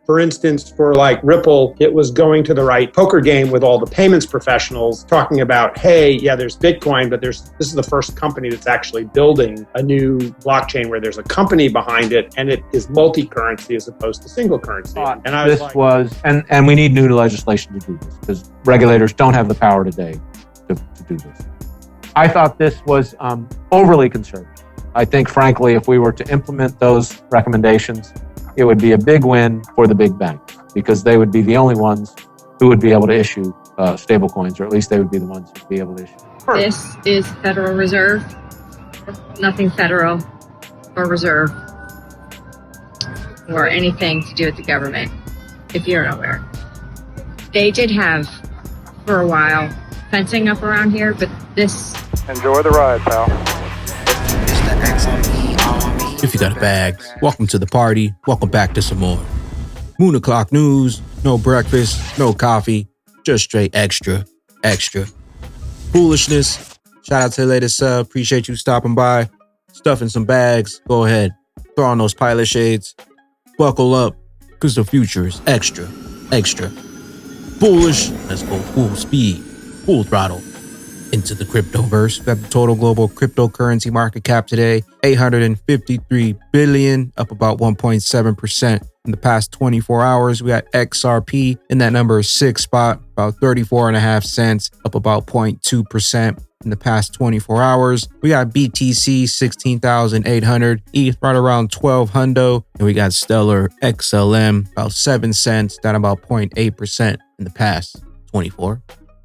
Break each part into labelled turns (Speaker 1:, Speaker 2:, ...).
Speaker 1: For instance, for like Ripple, it was going to the right poker game with all the payments professionals talking about, hey, yeah, there's Bitcoin, but this is the first company that's actually building a new blockchain where there's a company behind it and it is multi-currency as opposed to single currency.
Speaker 2: And I was and we need new legislation to do this because regulators don't have the power today to do this. I thought this was overly conservative. I think, frankly, if we were to implement those recommendations, it would be a big win for the big banks because they would be the only ones who would be able to issue stable coins, or at least they would be the ones who would be able to issue.
Speaker 3: This is Federal Reserve. Nothing federal or reserve or anything to do with the government, if you're aware. They did have, for a while, fencing up around here, but this...
Speaker 4: Enjoy the ride, pal.
Speaker 5: If you got a bag, welcome to the party. Welcome back to some more Moon o'clock news. No breakfast, no coffee, just straight extra foolishness. Shout out to the latest sub. Appreciate you stopping by, stuffing some bags. Go ahead, throw on those pilot shades, buckle up, because the future is extra bullish. Let's go full speed, full throttle into the cryptoverse. Got the total global cryptocurrency market cap today, $853 billion, up about 1.7% in the past 24 hours. We got XRP in that number 6 spot, about 34.5 cents, up about 0.2% in the past 24 hours. We got BTC 16,800, ETH right around 12 hundo, and we got Stellar XLM about 7 cents, down about 0.8% in the past 24.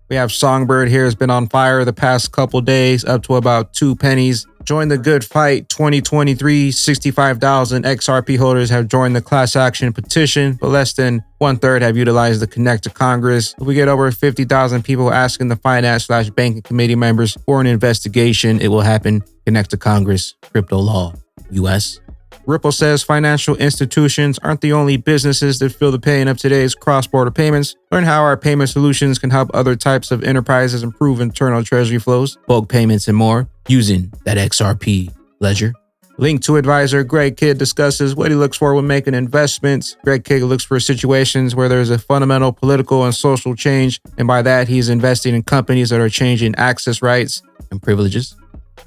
Speaker 5: We have Songbird here, has been on fire the past couple days, up to about 2 pennies. Join the good fight 2023. 65,000 XRP holders have joined the class action petition, but less than 1/3 have utilized the Connect to Congress. If we get over 50,000 people asking the finance/banking committee members for an investigation, it will happen. Connect to Congress, crypto law, US. Ripple says financial institutions aren't the only businesses that feel the pain of today's cross-border payments. Learn how our payment solutions can help other types of enterprises improve internal treasury flows, bulk payments, and more using that XRP ledger. Link to advisor Greg Kidd discusses what he looks for when making investments. Greg Kidd looks for situations where there's a fundamental political and social change, and by that, he's investing in companies that are changing access rights and privileges.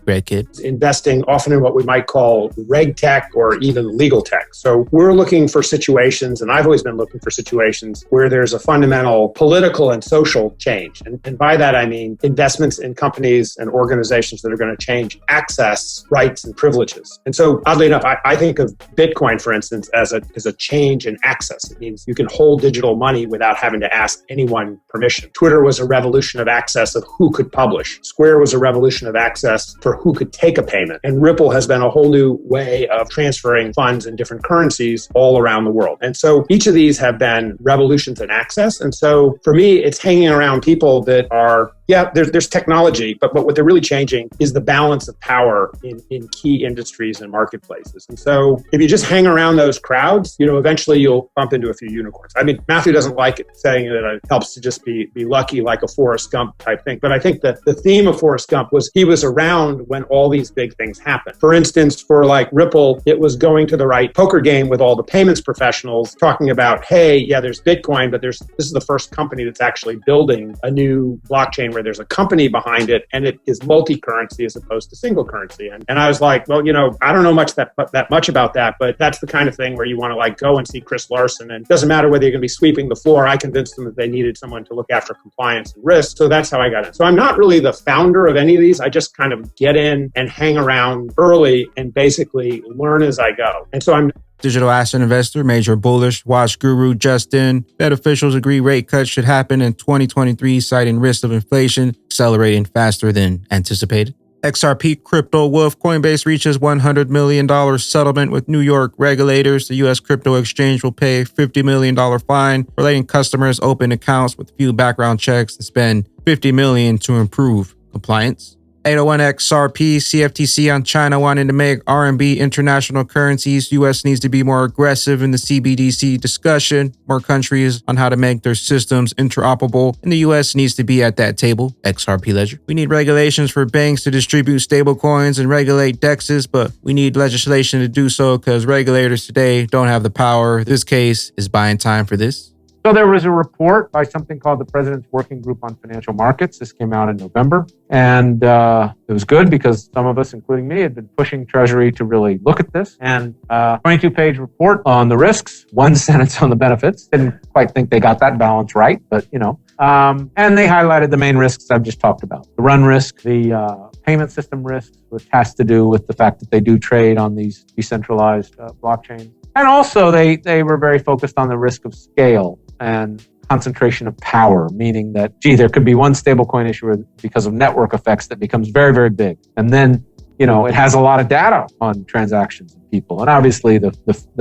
Speaker 5: Greg Kidd.
Speaker 1: Investing often in what we might call reg tech or even legal tech. So we're looking for situations, and I've always been looking for situations where there's a fundamental political and social change. And by that, I mean investments in companies and organizations that are going to change access, rights, and privileges. And so oddly enough, I think of Bitcoin, for instance, as a change in access. It means you can hold digital money without having to ask anyone permission. Twitter was a revolution of access of who could publish. Square was a revolution of access for who could take a payment. And Ripple has been a whole new way of transferring funds in different currencies all around the world. And so each of these have been revolutions in access. And so for me, it's hanging around people that are, yeah, there's technology, but what they're really changing is the balance of power in key industries and marketplaces. And so if you just hang around those crowds, eventually you'll bump into a few unicorns. I mean, Matthew doesn't like it, saying that it helps to just be lucky like a Forrest Gump type thing. But I think that the theme of Forrest Gump was he was around when all these big things happened. For instance, for like Ripple, it was going to the right poker game with all the payments professionals talking about, hey, yeah, there's Bitcoin, but this is the first company that's actually building a new blockchain where there's a company behind it and it is multi-currency as opposed to single currency. And I was like, well, I don't know that much about that, but that's the kind of thing where you want to like go and see Chris Larson, and it doesn't matter whether you're going to be sweeping the floor. I convinced them that they needed someone to look after compliance and risk. So that's how I got in. So I'm not really the founder of any of these. I just kind of get in and hang around early and basically learn as I go. And so I'm
Speaker 5: digital asset investor, major bullish, watch guru Justin. Fed officials agree rate cuts should happen in 2023, citing risk of inflation accelerating faster than anticipated. XRP crypto wolf Coinbase reaches $100 million settlement with New York regulators. The U.S. crypto exchange will pay a $50 million fine for letting customers open accounts with few background checks and spend $50 million to improve compliance. 801 XRP, CFTC on China wanting to make RMB international currencies. US needs to be more aggressive in the CBDC discussion. More countries on how to make their systems interoperable. And the US needs to be at that table. XRP Ledger. We need regulations for banks to distribute stablecoins and regulate DEXs, but we need legislation to do so because regulators today don't have the power. This case is buying time for this.
Speaker 2: So there was a report by something called the President's Working Group on Financial Markets. This came out in November. And it was good because some of us, including me, had been pushing Treasury to really look at this. And 22-page report on the risks, one sentence on the benefits. Didn't quite think they got that balance right, but you know. And they highlighted the main risks I've just talked about. The run risk, the payment system risks, which has to do with the fact that they do trade on these decentralized blockchains. And also they were very focused on the risk of scale and concentration of power, meaning that, there could be one stablecoin issuer because of network effects that becomes very, very big. And then, it has a lot of data on transactions and people. And obviously the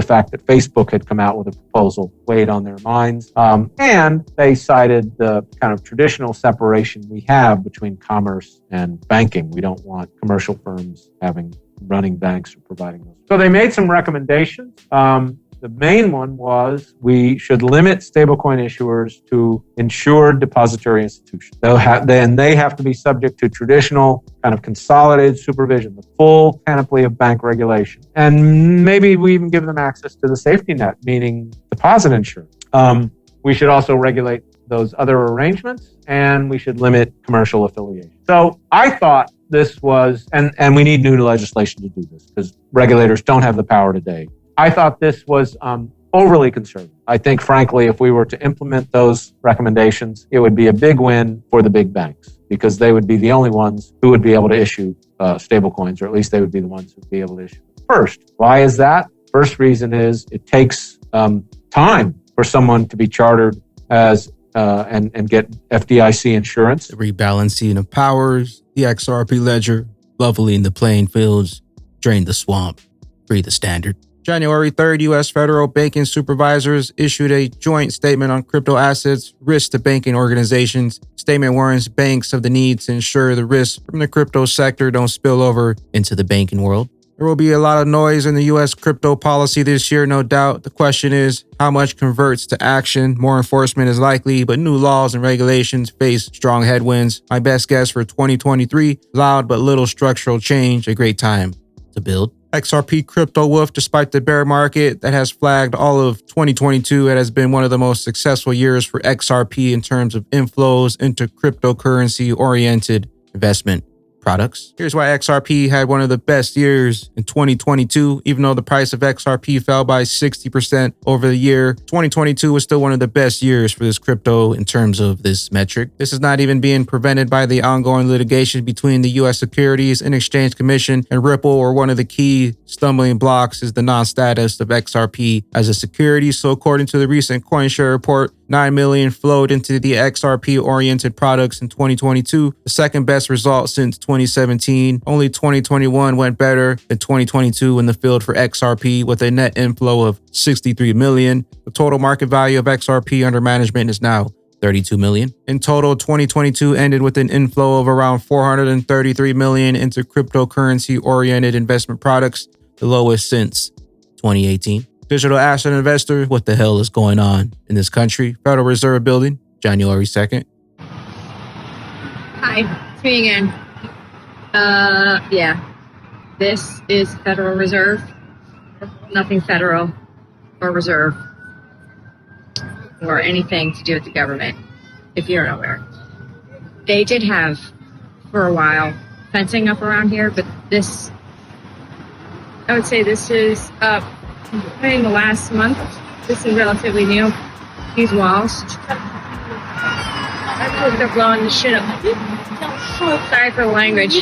Speaker 2: fact that Facebook had come out with a proposal weighed on their minds. And they cited the kind of traditional separation we have between commerce and banking. We don't want commercial firms running banks or providing those. So they made some recommendations. The main one was we should limit stablecoin issuers to insured depository institutions. They have to be subject to traditional kind of consolidated supervision, the full panoply of bank regulation. And maybe we even give them access to the safety net, meaning deposit insurance. We should also regulate those other arrangements, and we should limit commercial affiliation. So I thought this was, and we need new legislation to do this because regulators don't have the power today. I thought this was overly conservative. I think, frankly, if we were to implement those recommendations, it would be a big win for the big banks because they would be the only ones who would be able to issue stablecoins, or at least they would be the ones who would be able to issue first. Why is that? First reason is it takes time for someone to be chartered as and get FDIC insurance.
Speaker 5: The rebalancing of powers, the XRP ledger, leveling the playing fields, drain the swamp, free the standard. January 3rd, U.S. federal banking supervisors issued a joint statement on crypto assets, risk to banking organizations. Statement warns banks of the need to ensure the risks from the crypto sector don't spill over into the banking world. There will be a lot of noise in the U.S. crypto policy this year, no doubt. The question is, how much converts to action? More enforcement is likely, but new laws and regulations face strong headwinds. My best guess for 2023, loud but little structural change, a great time to build. XRP crypto wolf, despite the bear market that has flagged all of 2022, it has been one of the most successful years for XRP in terms of inflows into cryptocurrency-oriented investment products. Here's why XRP had one of the best years in 2022. Even though the price of XRP fell by 60% over the year, 2022 was still one of the best years for this crypto in terms of this metric. This is not even being prevented by the ongoing litigation between the U.S. Securities and Exchange Commission and Ripple, or one of the key stumbling blocks is the non-status of XRP as a security. So according to the recent CoinShare report, 9 million flowed into the XRP-oriented products in 2022, the second best result since 2017. Only 2021 went better than 2022 in the field for XRP with a net inflow of 63 million. The total market value of XRP under management is now 32 million. In total, 2022 ended with an inflow of around 433 million into cryptocurrency-oriented investment products, the lowest since 2018. Digital asset investor, what the hell is going on in this country? Federal Reserve Building, January 2nd.
Speaker 3: Hi, it's me again. This is Federal Reserve. Nothing federal or reserve or anything to do with the government, if you're not aware. They did have, for a while, fencing up around here, but this, I would say this is up in the last month. This is relatively new. These walls. They're blowing the shit up. Sorry for the language.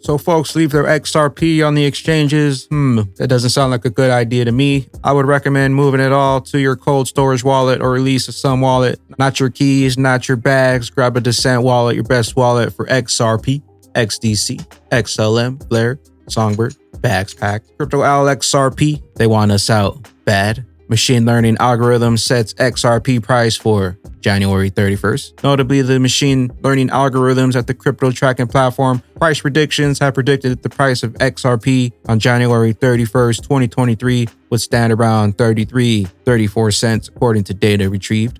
Speaker 5: So folks leave their XRP on the exchanges. That doesn't sound like a good idea to me. I would recommend moving it all to your cold storage wallet or at least a Sun wallet. Not your keys, not your bags. Grab a Descent wallet, your best wallet for XRP, XDC, XLM, Flare, Songbird, Bags Pack. Crypto Owl XRP, they want us out bad. machine learning algorithm sets XRP price for January 31st. Notably, the machine learning algorithms at the crypto tracking platform Price Predictions have predicted that the price of XRP on January 31st, 2023 would stand around 34 cents according to data retrieved.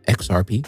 Speaker 5: XRP,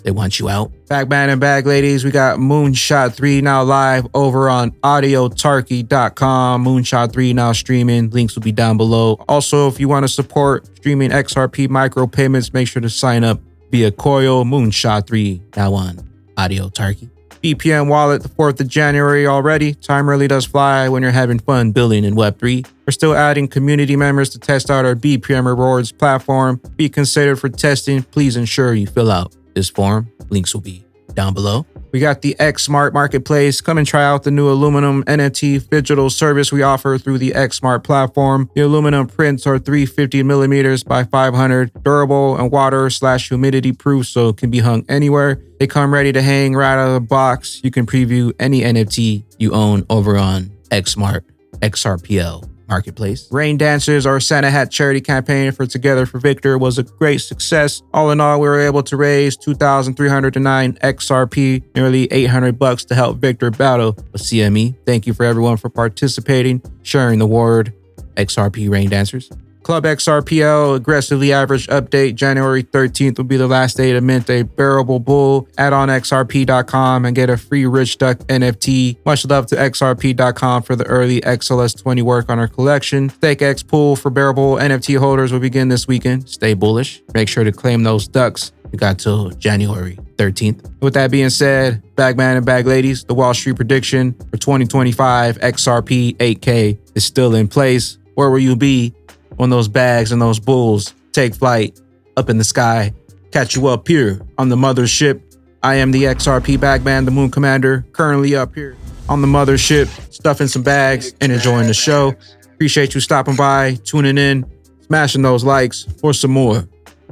Speaker 5: they want you out. Bagman and Bag Ladies, we got Moonshot 3 now live over on audiotarky.com. Moonshot 3 now streaming. Links will be down below. Also, if you want to support streaming XRP micropayments, make sure to sign up via Coil. Moonshot 3 now on Audio Tarky. BPM Wallet, the 4th of January already. Time really does fly when you're having fun building in Web3. We're still adding community members to test out our BPM rewards platform. Be considered for testing. Please ensure you fill out this form. Links will be down below. We got the Xmart marketplace. Come and try out the new aluminum NFT digital service we offer through the Xmart platform. The aluminum prints are 350 millimeters by 500, durable and water/humidity proof, so it can be hung anywhere. They come ready to hang right out of the box. You can preview any NFT you own over on Xmart XRPL marketplace. Rain Dancers, our Santa Hat charity campaign for Together for Victor, was a great success. All in all, we were able to raise 2,309 XRP, nearly $800 to help Victor battle with CME. Thank you for everyone for participating, sharing the word. XRP Rain Dancers. Club XRPL aggressively average update. January 13th will be the last day to mint a bearable bull. Add on xrp.com and get a free Rich Duck NFT. Much love to xrp.com for the early XLIST 20 work on our collection. StakeX pool for bearable NFT holders will begin this weekend. Stay bullish. Make sure to claim those ducks. We got till January 13th. With that being said, Bagman and Bag Ladies, the Wall Street prediction for 2025 XRP 8K is still in place. Where will you be when those bags and those bulls take flight up in the sky? Catch you up here on the mothership. I am the XRP Bagman, the Moon Commander, currently up here on the mothership, stuffing some bags and enjoying the show. Appreciate you stopping by, tuning in, smashing those likes for some more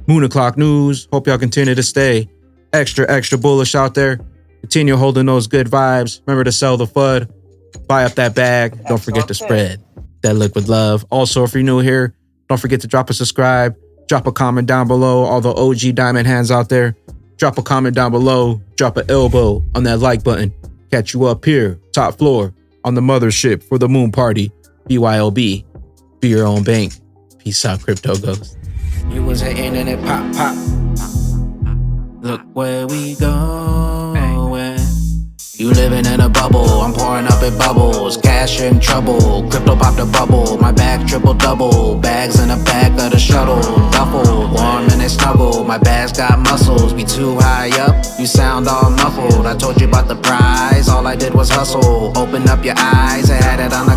Speaker 5: Moon O'Clock news. Hope y'all continue to stay extra bullish out there. Continue holding those good vibes. Remember to sell the FUD. Buy up that bag. Don't forget to spread that liquid love. Also, if you're new here, don't forget to drop a subscribe, drop a comment down below. All the OG diamond hands out there, drop a comment down below, drop an elbow on that like button. Catch you up here, top floor, on the mothership for the moon party. BYOB, be your own bank. Peace out, crypto ghost.
Speaker 4: You was hating and it pop. Look where we going. You living in a bubble, I'm pouring up in bubbles. Cash in trouble, crypto popped a bubble. My bag triple double, bags in the back of the shuttle. Duffel, warm and they snuggle. My bags got muscles, be too high up, you sound all muffled. I told you about the prize, all I did was hustle. Open up your eyes, I had it on the